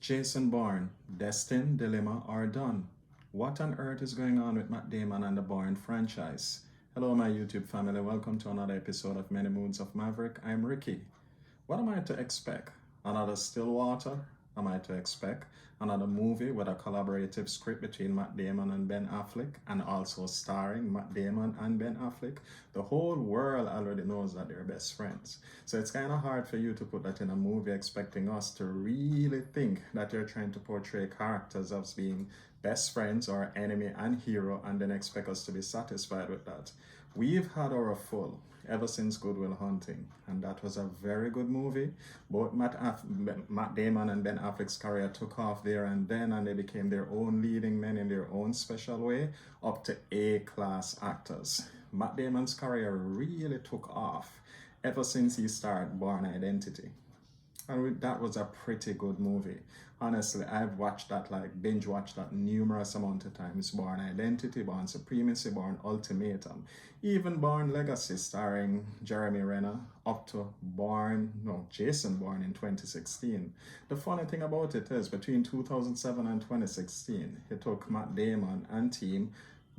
Jason Bourne, Destined, Dilemma, or Done? What on earth is going on with Matt Damon and the Bourne franchise? Hello, my YouTube family. Welcome to another episode of Many Moods of Maverick. I'm Ricky. What am I to expect? Another Stillwater? Am I to expect another movie with a collaborative script between Matt Damon and Ben Affleck and also starring Matt Damon and Ben Affleck? The whole world already knows that they're best friends. So it's kind of hard for you to put that in a movie expecting us to really think that you're trying to portray characters as being best friends or enemy and hero and then expect us to be satisfied with that. We've had our full ever since Good Will Hunting, and that was a very good movie. Both Matt Damon and Ben Affleck's career took off there and then, and they became their own leading men in their own special way, up to A-class actors. Matt Damon's career really took off ever since he started Bourne Identity. And that was a pretty good movie. Honestly, I've watched that, like binge watched that numerous amount of times. Bourne Identity, Bourne Supremacy, Bourne Ultimatum, even Bourne Legacy starring Jeremy Renner, up to Jason Bourne in 2016. The funny thing about it is between 2007 and 2016, it took Matt Damon and team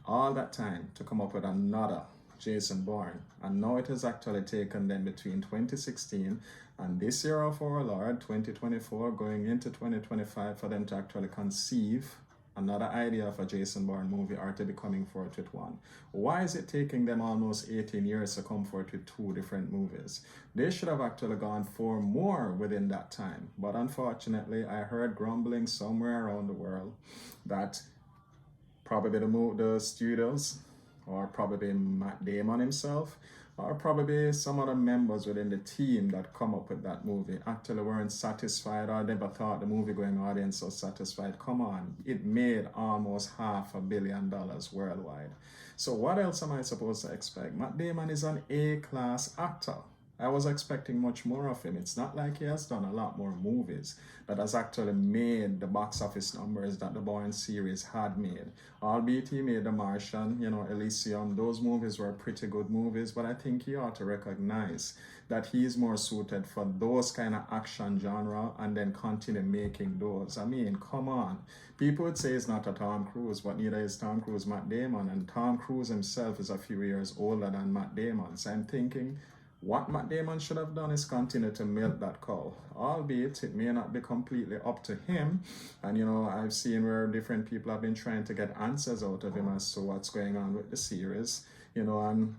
all that time to come up with another Jason Bourne, and now it has actually taken them between 2016 and this year of our Lord 2024 going into 2025 for them to actually conceive another idea of a Jason Bourne movie or to be coming forth with one. Why is it taking them almost 18 years to come forth with two different movies? They should have actually gone for more within that time, but unfortunately I heard grumbling somewhere around the world that probably the studios, or probably Matt Damon himself, or probably some other members within the team that come up with that movie actually weren't satisfied or never thought the movie going audience was satisfied. Come on, it made almost $500 million worldwide. So what else am I supposed to expect? Matt Damon is an A-class actor. I was expecting much more of him. It's not like he has done a lot more movies that has actually made the box office numbers that the Bourne series had made. Albeit he made The Martian, Elysium, those movies were pretty good movies, but I think he ought to recognize that he's more suited for those kind of action genre and then continue making those. I mean, come on. People would say it's not a Tom Cruise, but neither is Tom Cruise Matt Damon, and Tom Cruise himself is a few years older than Matt Damon. So I'm thinking, what Matt Damon should have done is continue to milk that cow, albeit it may not be completely up to him. And I've seen where different people have been trying to get answers out of him as to what's going on with the series, and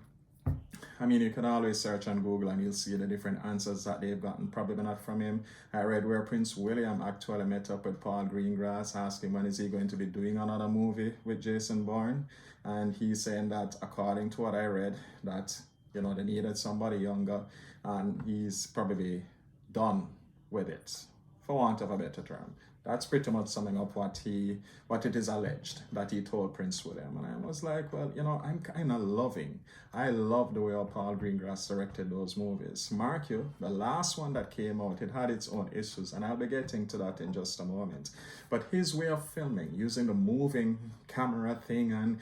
I mean, you can always search on Google and you'll see the different answers that they've gotten, probably not from him. I read where Prince William actually met up with Paul Greengrass, asking when is he going to be doing another movie with Jason Bourne, and he's saying that according to what I read, that they needed somebody younger, and he's probably done with it, for want of a better term. That's pretty much summing up what it is alleged that he told Prince William. And I was like, well, I'm kind of I love the way how Paul Greengrass directed those movies. Mark you, the last one that came out, it had its own issues, and I'll be getting to that in just a moment. But his way of filming, using the moving camera thing and,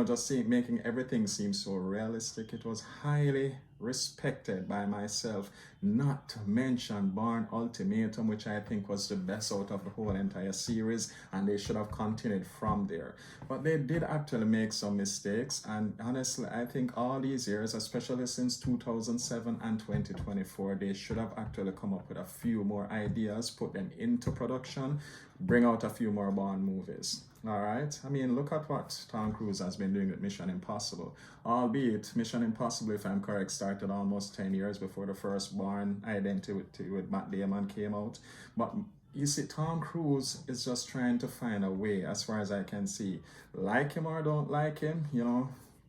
just making everything seem so realistic, it was highly respected by myself, not to mention Bourne Ultimatum, which I think was the best out of the whole entire series, and they should have continued from there. But they did actually make some mistakes, and honestly, I think all these years, especially since 2007 and 2024, they should have actually come up with a few more ideas, put them into production, bring out a few more Bourne movies. All right. I mean, look at what Tom Cruise has been doing with Mission Impossible. Albeit, Mission Impossible, if I'm correct, started almost 10 years before the first Bourne Identity with Matt Damon came out. But you see, Tom Cruise is just trying to find a way, as far as I can see. Like him or don't like him,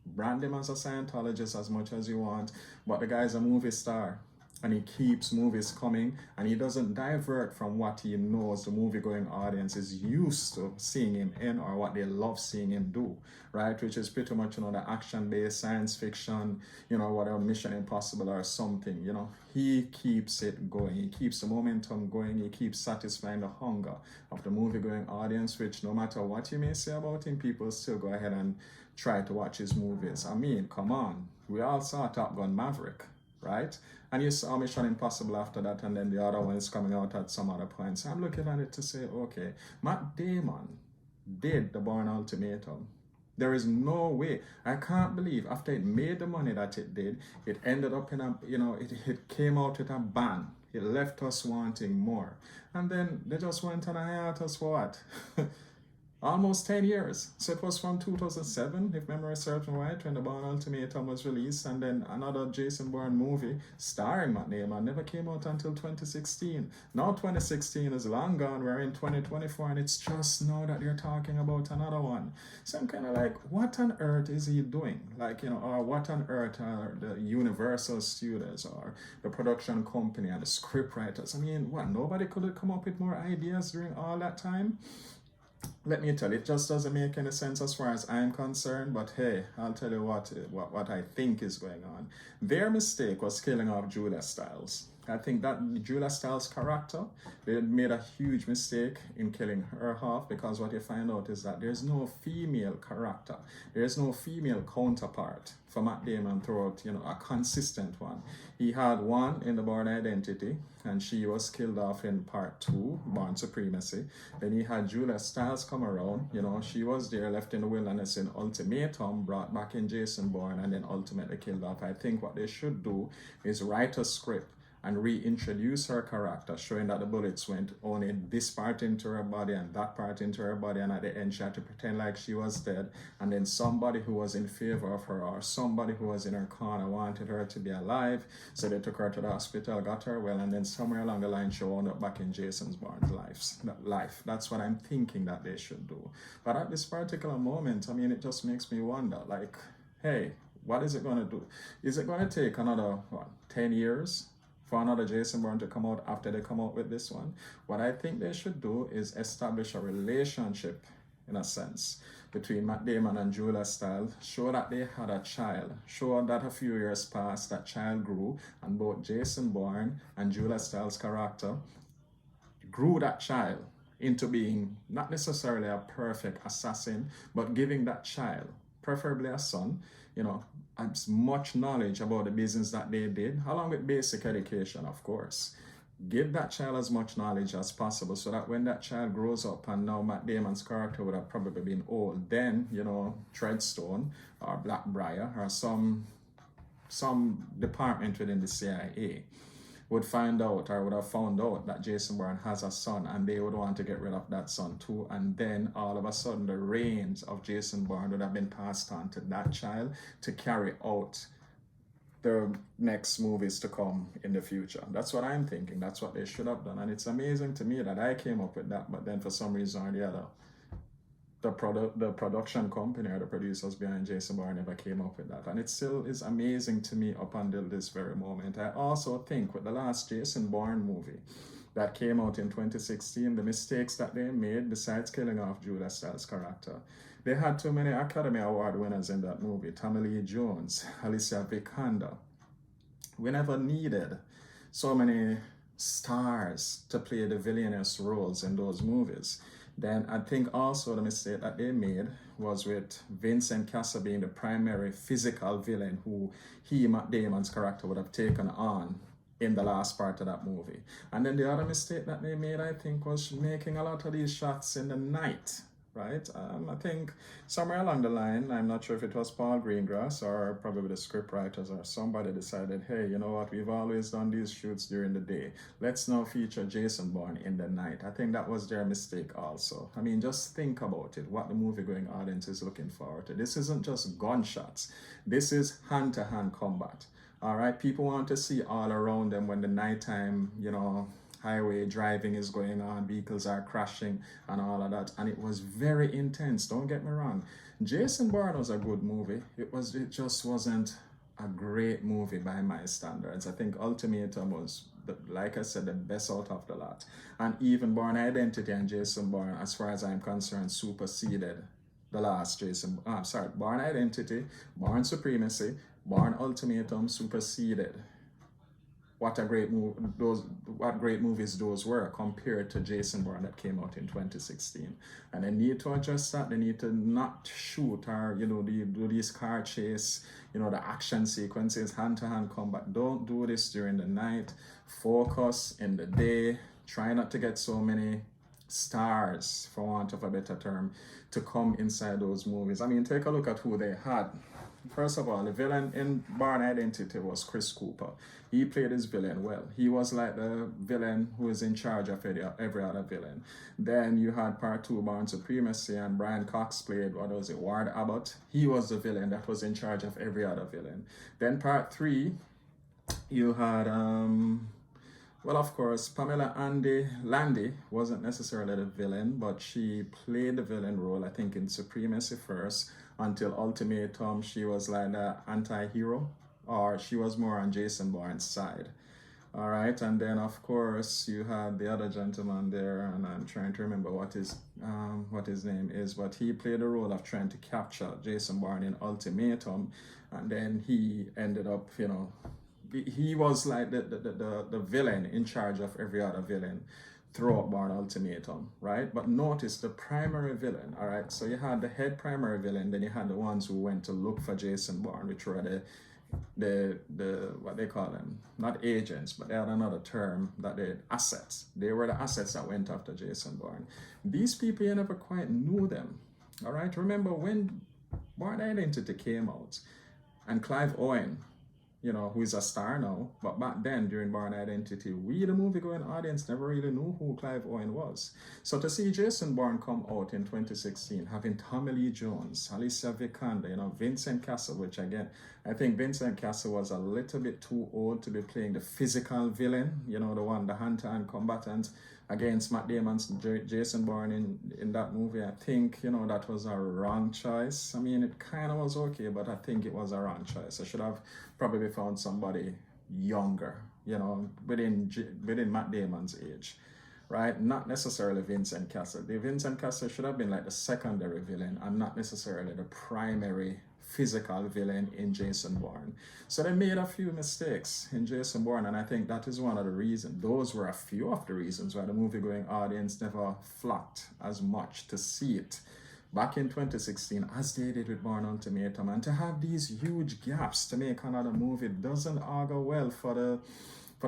brand him as a Scientologist as much as you want. But the guy's a movie star, and he keeps movies coming, and he doesn't divert from what he knows the movie-going audience is used to seeing him in, or what they love seeing him do, right? Which is pretty much, the action-based science fiction, whatever, Mission Impossible or something, he keeps it going. He keeps the momentum going. He keeps satisfying the hunger of the movie-going audience, which no matter what you may say about him, people still go ahead and try to watch his movies. I mean, come on. We all saw Top Gun Maverick. right? And you saw Mission Impossible after that, and then the other one is coming out at some other point. So I'm looking at it to say, okay, Matt Damon did the Bourne Ultimatum. There is no way. I can't believe after it made the money that it did, it ended up in a, it came out with a bang. It left us wanting more. And then they just went on a hiatus for what? Almost 10 years. So it was from 2007, if memory serves me right, when the Bourne Ultimatum was released, and then another Jason Bourne movie starring Matt Damon never came out until 2016. Now 2016 is long gone, we're in 2024, and it's just now that you're talking about another one. So I'm kind of like, what on earth is he doing? Like, or what on earth are the Universal Studios or the production company and the script writers? I mean, what, nobody could have come up with more ideas during all that time? Let me tell you, it just doesn't make any sense as far as I'm concerned, but hey, I'll tell you what I think is going on. Their mistake was killing off Julia Stiles. I think that Julia Stiles' character, they made a huge mistake in killing her off, because what you find out is that there's no female character. There's no female counterpart for Matt Damon throughout, a consistent one. He had one in the Bourne Identity, and she was killed off in part 2, Bourne Supremacy. Then he had Julia Stiles come around, she was there, left in the wilderness in Ultimatum, brought back in Jason Bourne, and then ultimately killed off. I think what they should do is write a script and reintroduce her character, showing that the bullets went only this part into her body and that part into her body, and at the end she had to pretend like she was dead, and then somebody who was in favor of her or somebody who was in her corner wanted her to be alive, so they took her to the hospital, got her well, and then somewhere along the line she wound up back in Jason Bourne's life. That's what I'm thinking that they should do. But at this particular moment, I mean, it just makes me wonder, like, hey, what is it going to do? Is it going to take another, 10 years? For another Jason Bourne to come out after they come out with this one? What I think they should do is establish a relationship, in a sense, between Matt Damon and Julia Stiles, show that they had a child, show that a few years passed, that child grew, and both Jason Bourne and Julia Stiles' character grew that child into being not necessarily a perfect assassin, but giving that child, preferably a son, as much knowledge about the business that they did, along with basic education, of course. Give that child as much knowledge as possible, so that when that child grows up, and now Matt Damon's character would have probably been old, then, Treadstone or Blackbriar or some department within the CIA would find out, or would have found out, that Jason Bourne has a son, and they would want to get rid of that son too, and then all of a sudden the reins of Jason Bourne would have been passed on to that child to carry out the next movies to come in the future. That's what I'm thinking. That's what they should have done, and it's amazing to me that I came up with that, but then for some reason or the other, the production company or the producers behind Jason Bourne never came up with that. And it still is amazing to me up until this very moment. I also think with the last Jason Bourne movie that came out in 2016, the mistakes that they made, besides killing off Julia Stiles' character, they had too many Academy Award winners in that movie. Tommy Lee Jones, Alicia Vikander. We never needed so many stars to play the villainous roles in those movies. Then I think also the mistake that they made was with Vincent Cassel being the primary physical villain who Matt Damon's character, would have taken on in the last part of that movie. And then the other mistake that they made, I think, was making a lot of these shots in the night, right? I think somewhere along the line, I'm not sure if it was Paul Greengrass or probably the script writers or somebody decided, hey, you know what, we've always done these shoots during the day. Let's now feature Jason Bourne in the night. I think that was their mistake also. I mean, just think about it, what the movie-going audience is looking forward to. This isn't just gunshots. This is hand-to-hand combat. All right, people want to see all around them when the nighttime, highway driving is going on, vehicles are crashing and all of that, and it was very intense. Don't get me wrong, Jason Bourne was a good movie. It just wasn't a great movie by my standards. I think Ultimatum was, like I said, the best out of the lot, and even Bourne Identity and Jason Bourne, as far as I'm concerned, superseded the last Bourne Identity, Bourne Supremacy, Bourne Ultimatum superseded what great movies those were compared to Jason Bourne that came out in 2016. And they need to adjust that. They need to not shoot or do these car chase, the action sequences, hand to hand combat. Don't do this during the night. Focus in the day. Try not to get so many stars, for want of a better term, to come inside those movies. I mean, take a look at who they had. First of all, the villain in Bourne Identity was Chris Cooper. He played his villain well. He was like the villain who is in charge of every other villain. Then you had Part 2, Bourne Supremacy, and Brian Cox played, Ward Abbott. He was the villain that was in charge of every other villain. Then Part 3, you had, of course, Pamela Landy wasn't necessarily the villain, but she played the villain role, I think, in Supremacy first, until Ultimatum, she was like the anti-hero, or she was more on Jason Bourne's side. All right, and then of course you had the other gentleman there, and I'm trying to remember what his name is, but he played the role of trying to capture Jason Bourne in Ultimatum, and then he ended up, he was like the villain in charge of every other villain throughout Bourne Ultimatum, right? But notice the primary villain, all right? So you had the head primary villain, then you had the ones who went to look for Jason Bourne, which were the what they call them, not agents, but they had another term, that they assets. They were the assets that went after Jason Bourne. These people, you never quite knew them, all right? Remember when Bourne Identity came out, and Clive Owen, who is a star now, but back then during Bourne Identity, we, the movie-going audience, never really knew who Clive Owen was. So to see Jason Bourne come out in 2016, having Tommy Lee Jones, Alicia Vikander, Vincent Cassel, which again, I think Vincent Cassel was a little bit too old to be playing the physical villain, the one, the hand-to-hand combatant against Matt Damon's Jason Bourne in that movie. I think, that was a wrong choice. I mean, it kind of was okay, but I think it was a wrong choice. I should have probably found somebody younger, within Matt Damon's age, right? Not necessarily Vincent Cassel. The Vincent Cassel should have been like the secondary villain and not necessarily the primary physical villain in Jason Bourne. So they made a few mistakes in Jason Bourne, and I think that is one of the reasons. Those were a few of the reasons why the movie-going audience never flocked as much to see it back in 2016 as they did with Bourne Ultimatum. And to have these huge gaps to make another movie doesn't augur well for the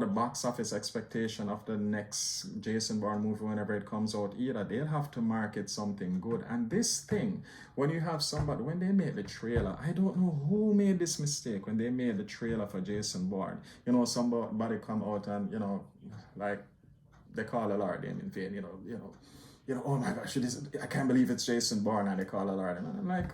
box office expectation of the next Jason Bourne movie whenever it comes out either. They'll have to market something good. And this thing, when you have somebody, when they made the trailer, I don't know who made this mistake when they made the trailer for Jason Bourne. Somebody come out and, like they call a Lord name in vain, oh my gosh, I can't believe it's Jason Bourne, and they call a Lord. And I'm like,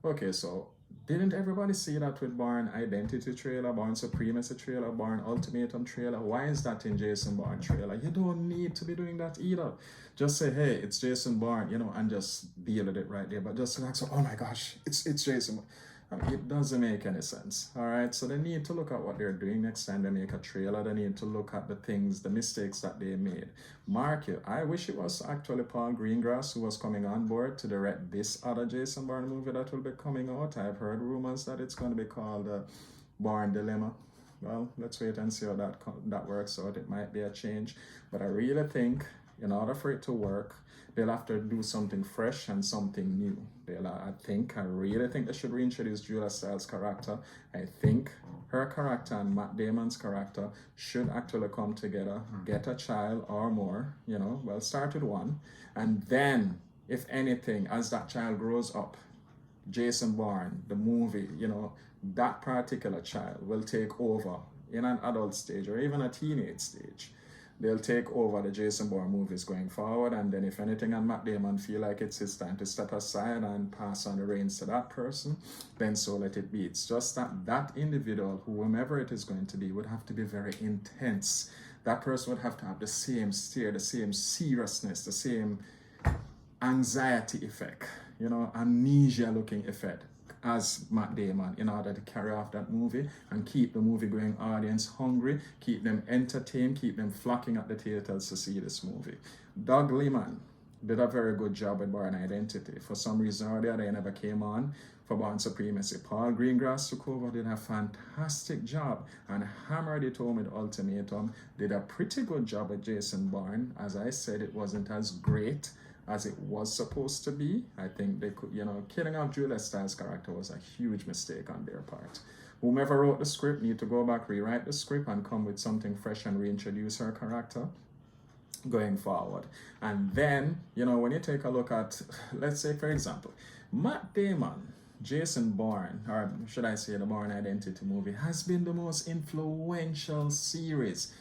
okay, so didn't everybody see that with Bourne Identity trailer, Bourne Supremacy trailer, Bourne Ultimatum trailer? Why is that in Jason Bourne trailer? You don't need to be doing that either. Just say, hey, it's Jason Bourne, and just deal with it right there. But just like, so, oh my gosh, it's Jason Bourne. I mean, it doesn't make any sense, all right? So they need to look at what they're doing next time they make a trailer. They need to look at the mistakes that they made. Mark it. I wish it was actually Paul Greengrass who was coming on board to direct this other Jason Bourne movie that will be coming out. I've heard rumors that it's going to be called Bourne Dilemma. Well, let's wait and see how that works out. It might be a change. But I really think in order for it to work, they'll have to do something fresh and something new. I really think they should reintroduce Julia Stiles' character. I think her character and Matt Damon's character should actually come together, get a child or more, start with one. And then, if anything, as that child grows up, Jason Bourne, the movie, that particular child will take over in an adult stage or even a teenage stage. They'll take over the Jason Bourne movies going forward, and then if anything and Matt Damon feel like it's his time to step aside and pass on the reins to that person, then so let it be. It's just that individual, whomever it is going to be, would have to be very intense. That person would have to have the same stare, the same seriousness, the same anxiety effect, amnesia-looking effect as Matt Damon in order to carry off that movie and keep the movie-going audience hungry, keep them entertained, keep them flocking at the theaters to see this movie. Doug Liman, did a very good job with Bourne Identity. For some reason or the other, he never came on for Bourne Supremacy. Paul Greengrass took over, did a fantastic job, and hammered it home with Ultimatum. Did a pretty good job with Jason Bourne. As I said, it wasn't as great as it was supposed to be. I think they could, killing off Julia Stiles' character was a huge mistake on their part. Whomever wrote the script need to go back, rewrite the script, and come with something fresh and reintroduce her character going forward. And then, when you take a look at, let's say, for example, Matt Damon, Jason Bourne, or should I say the Bourne Identity movie, has been the most influential series.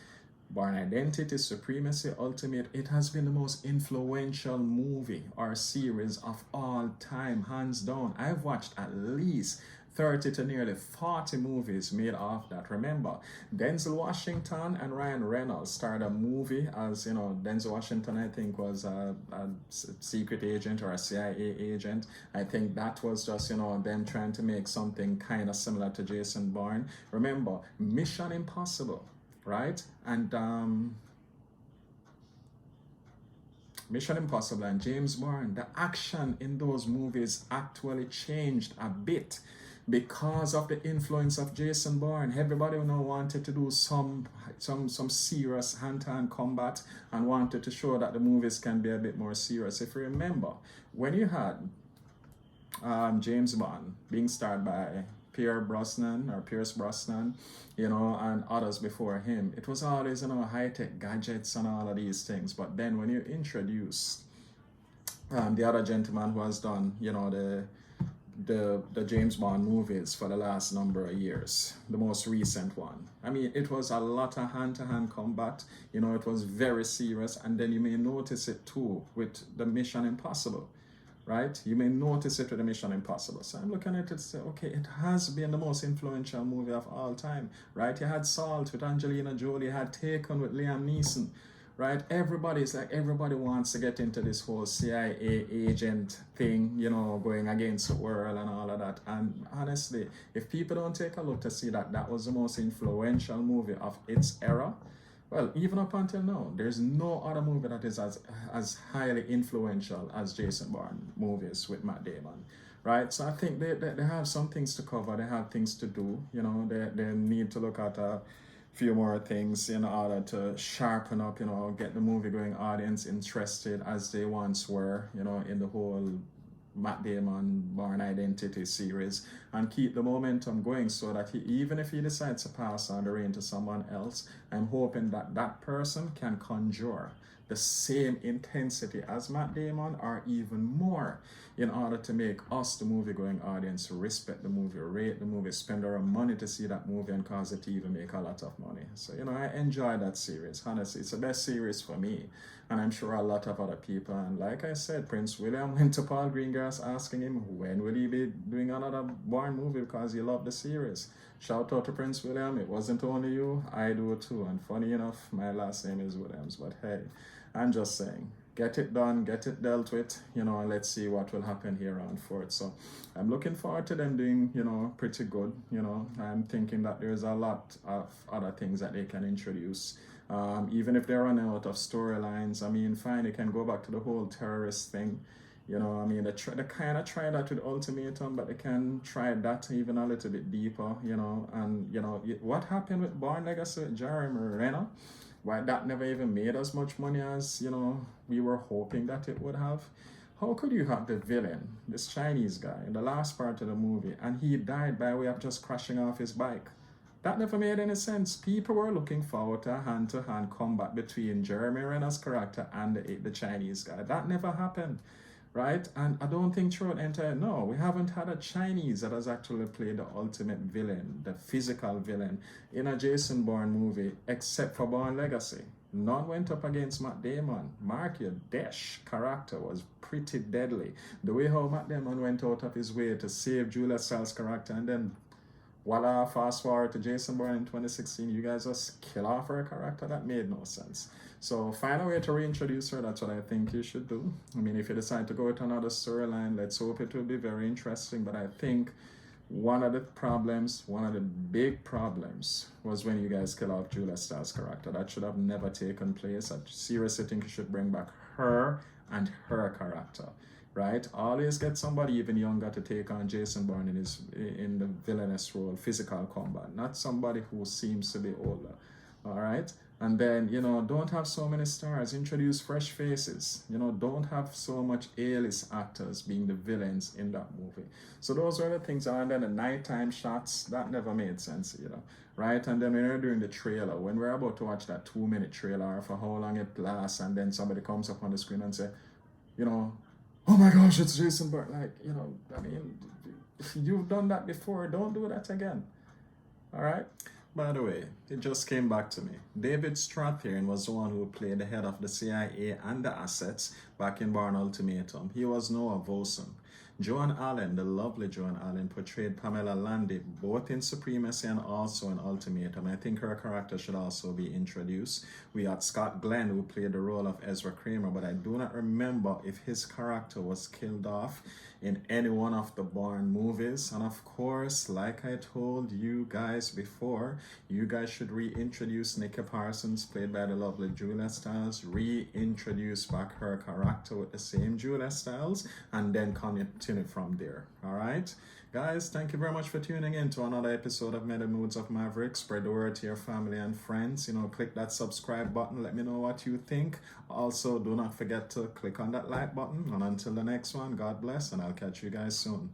Bourne Identity, Supremacy, Ultimate, it has been the most influential movie or series of all time, hands down. I've watched at least 30 to nearly 40 movies made off that. Remember, Denzel Washington and Ryan Reynolds started a movie as, Denzel Washington, I think, was a secret agent or a CIA agent. I think that was just, them trying to make something kind of similar to Jason Bourne. Remember, Mission Impossible, right? And Mission Impossible and James Bourne, the action in those movies actually changed a bit because of the influence of Jason Bourne. Everybody wanted to do some serious hand-to-hand combat and wanted to show that the movies can be a bit more serious. If you remember, when you had James Bond being starred by Pierce Brosnan, and others before him, it was always, high-tech gadgets and all of these things. But then when you introduce the other gentleman who has done, the James Bond movies for the last number of years, the most recent one, I mean, it was a lot of hand-to-hand combat, it was very serious. And then you may notice it too with the Mission Impossible, right? You may notice it with the Mission Impossible. So I'm looking at it and say, okay, it has been the most influential movie of all time, right? You had Salt with Angelina Jolie, you had Taken with Liam Neeson, right? Everybody wants to get into this whole CIA agent thing, going against the world and all of that. And honestly, if people don't take a look to see that that was the most influential movie of its era, well, even up until now, there's no other movie that is as highly influential as Jason Bourne movies with Matt Damon, right? So I think they have some things to cover, they have things to do, they need to look at a few more things in order to sharpen up, get the movie going audience interested as they once were, in the whole Matt Damon Bourne Identity series, and keep the momentum going so that even if he decides to pass on the reign to someone else, I'm hoping that that person can conjure the same intensity as Matt Damon or even more in order to make us, the movie-going audience, respect the movie, rate the movie, spend our money to see that movie and cause it to even make a lot of money. So, I enjoy that series. Honestly, it's the best series for me. And I'm sure a lot of other people. And like I said, Prince William went to Paul Greengrass asking him when will he be doing another Bourne movie because he loved the series. Shout out to Prince William. It wasn't only you, I do too. And funny enough, my last name is Williams. But hey, I'm just saying, get it done, get it dealt with, and let's see what will happen here on forth. So I'm looking forward to them doing, pretty good. I'm thinking that there's a lot of other things that they can introduce. Even if they're running out of storylines, I mean, fine, they can go back to the whole terrorist thing. They kind of try that with Ultimatum, but they can try that even a little bit deeper, and, what happened with Bourne Legacy with Jeremy Renner? Why that never even made as much money as, we were hoping that it would have. How could you have the villain, this Chinese guy, in the last part of the movie, and he died by way of just crashing off his bike? That never made any sense. People were looking forward to a hand-to-hand combat between Jeremy Renner's character and the Chinese guy. That never happened, right? And I don't think throughout the entire, no, we haven't had a Chinese that has actually played the ultimate villain, the physical villain, in a Jason Bourne movie, except for Bourne Legacy. None went up against Matt Damon. Mark, your Dash character was pretty deadly. The way how Matt Damon went out of his way to save Julia Stiles' character, and then voila, fast forward to Jason Bourne in 2016, you guys just kill off her character. That made no sense. So find a way to reintroduce her. That's what I think you should do. I mean, if you decide to go with another storyline, let's hope it will be very interesting. But I think one of the big problems was when you guys kill off Julia Stiles' character. That should have never taken place. I seriously think you should bring back her and her character, right? Always get somebody even younger to take on Jason Bourne in the villainous role, physical combat, not somebody who seems to be older. All right. And then, don't have so many stars. Introduce fresh faces. Don't have so much A-list actors being the villains in that movie. So those were the things. And then the nighttime shots, that never made sense, right? And then when we're doing the trailer, when we're about to watch that 2-minute trailer for how long it lasts, and then somebody comes up on the screen and say, oh my gosh, it's Jason Bourne. Like, I mean, if you've done that before, don't do that again. All right? By the way, it just came back to me. David Strathairn was the one who played the head of the CIA and the assets back in Bourne Ultimatum. He was Noah Volson. Joan Allen, the lovely Joan Allen, portrayed Pamela Landy both in Supremacy and also in Ultimatum. I think her character should also be introduced. We had Scott Glenn, who played the role of Ezra Kramer, but I do not remember if his character was killed off in any one of the Bourne movies. And of course, like I told you guys before, you guys should reintroduce Nikki Parsons, played by the lovely Julia Stiles, reintroduce back her character with the same Julia Stiles, and then continue from there. All right, guys, thank you very much for tuning in to another episode of Many Moods of Maverick. Spread the word to your family and friends. Click that subscribe button. Let me know what you think. Also, do not forget to click on that like button. And until the next one, God bless, and I'll catch you guys soon.